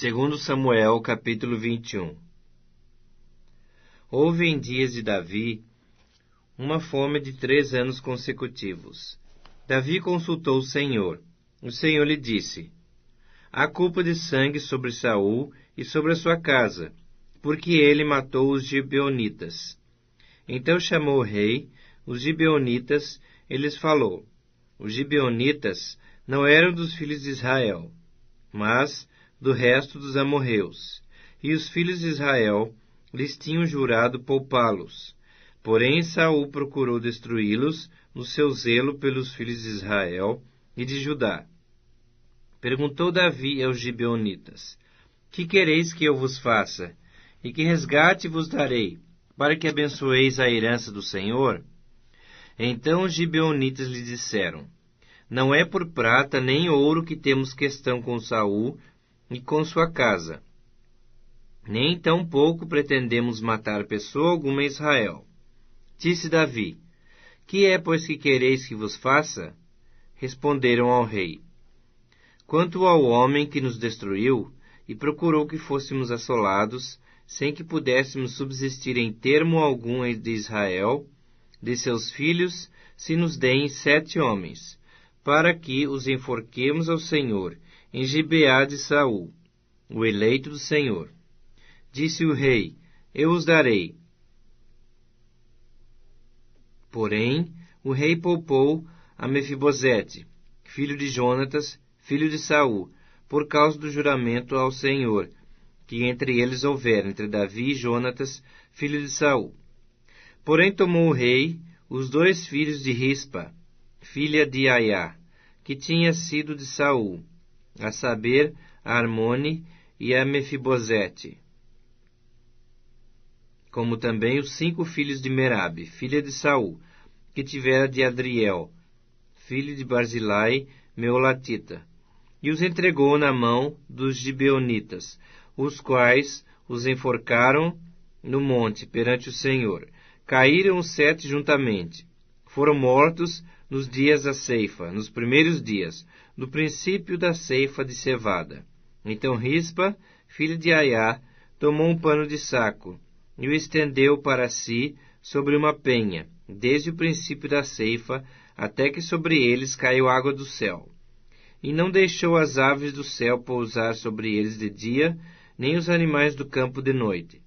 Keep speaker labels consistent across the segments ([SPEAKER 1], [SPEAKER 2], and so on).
[SPEAKER 1] Segundo Samuel, capítulo 21. Houve em dias de Davi uma fome de 3 anos consecutivos. Davi consultou o Senhor. O Senhor lhe disse: há culpa de sangue sobre Saul e sobre a sua casa, porque ele matou os gibeonitas. Então chamou o rei os gibeonitas e lhes falou: os gibeonitas não eram dos filhos de Israel, mas do resto dos amorreus, e os filhos de Israel lhes tinham jurado poupá-los. Porém Saul procurou destruí-los no seu zelo pelos filhos de Israel e de Judá. Perguntou Davi aos gibeonitas: que quereis que eu vos faça? E que resgate vos darei, para que abençoeis a herança do Senhor? Então os gibeonitas lhe disseram: não é por prata nem ouro que temos questão com Saul e com sua casa, nem tampouco pretendemos matar pessoa alguma em Israel. Disse Davi: que é, pois, que quereis que vos faça? Responderam ao rei: quanto ao homem que nos destruiu e procurou que fôssemos assolados, sem que pudéssemos subsistir em termo algum de Israel, de seus filhos, se nos deem 7 homens, para que os enforquemos ao Senhor, em Gibeá de Saul, o eleito do Senhor. Disse o rei: eu os darei. Porém, o rei poupou a Mefibosete, filho de Jonatas, filho de Saul, por causa do juramento ao Senhor, que entre eles houver, entre Davi e Jonatas, filho de Saul. Porém tomou o rei os 2 filhos de Rispa, filha de Aiá, que tinha sido de Saul, a saber, a Armone e a Mefibosete, como também os 5 filhos de Merabe, filha de Saul, que tivera de Adriel, filho de Barzilai, meolatita, e os entregou na mão dos gibeonitas, os quais os enforcaram no monte perante o Senhor. Caíram os 7 juntamente. Foram mortos nos dias da ceifa, nos primeiros dias, no princípio da ceifa de cevada. Então Rispa, filha de Aiá, tomou um pano de saco e o estendeu para si sobre uma penha, desde o princípio da ceifa até que sobre eles caiu água do céu. E não deixou as aves do céu pousar sobre eles de dia, nem os animais do campo de noite.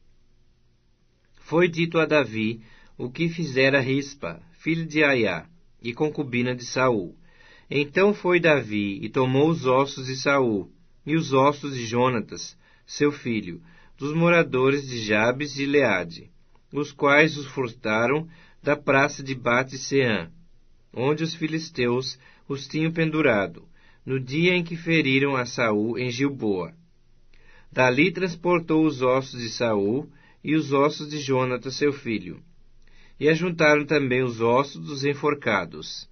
[SPEAKER 1] Foi dito a Davi o que fizera Rispa, filho de Aiá, e concubina de Saul. Então foi Davi e tomou os ossos de Saul e os ossos de Jonatas, seu filho, dos moradores de Jabes e Gileade, os quais os furtaram da praça de Bate-Seã, onde os filisteus os tinham pendurado, no dia em que feriram a Saul em Gilboa. Dali transportou os ossos de Saul e os ossos de Jonatas, seu filho, e ajuntaram também os ossos dos enforcados.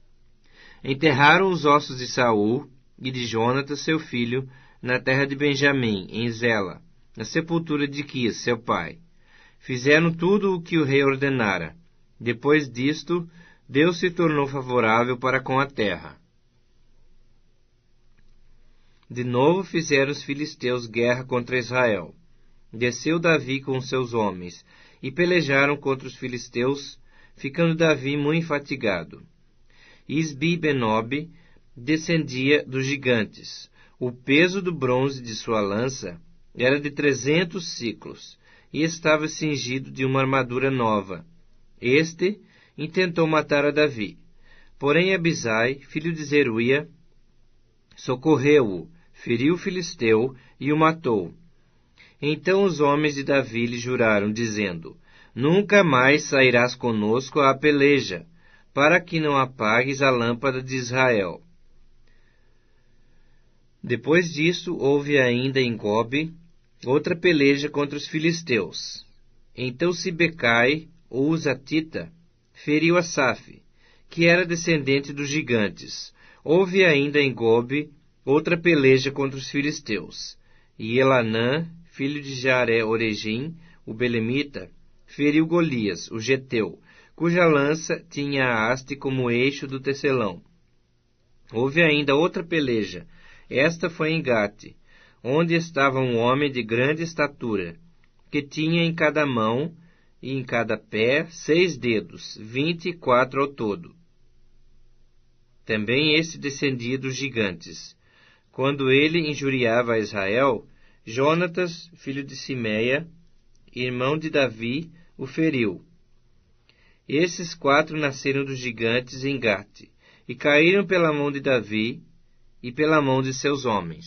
[SPEAKER 1] Enterraram os ossos de Saul e de Jonatas, seu filho, na terra de Benjamim, em Zela, na sepultura de Quis, seu pai. Fizeram tudo o que o rei ordenara. Depois disto, Deus se tornou favorável para com a terra. De novo fizeram os filisteus guerra contra Israel. Desceu Davi com seus homens, e pelejaram contra os filisteus, ficando Davi muito fatigado. Isbi-Benob descendia dos gigantes. O peso do bronze de sua lança era de 300 siclos, e estava cingido de uma armadura nova. Este intentou matar a Davi. Porém Abisai, filho de Zeruia, socorreu-o, feriu o filisteu e o matou. Então os homens de Davi lhe juraram, dizendo: nunca mais sairás conosco à peleja, para que não apagues a lâmpada de Israel. Depois disso, houve ainda em Gobe outra peleja contra os filisteus. Então Sibecai, o Uzatita, feriu Asaf, que era descendente dos gigantes. Houve ainda em Gobe outra peleja contra os filisteus. E Elanã, filho de Jaré-Oregim, o belemita, feriu Golias, o geteu, cuja lança tinha a haste como eixo do tecelão. Houve ainda outra peleja. Esta foi em Gate. onde estava um homem de grande estatura, que tinha em cada mão e em cada pé 6 dedos, 24 ao todo. Também este descendia dos gigantes. Quando ele injuriava a Israel, Jonatas, filho de Simeia, irmão de Davi, o feriu. Esses 4 nasceram dos gigantes em Gate, e caíram pela mão de Davi e pela mão de seus homens.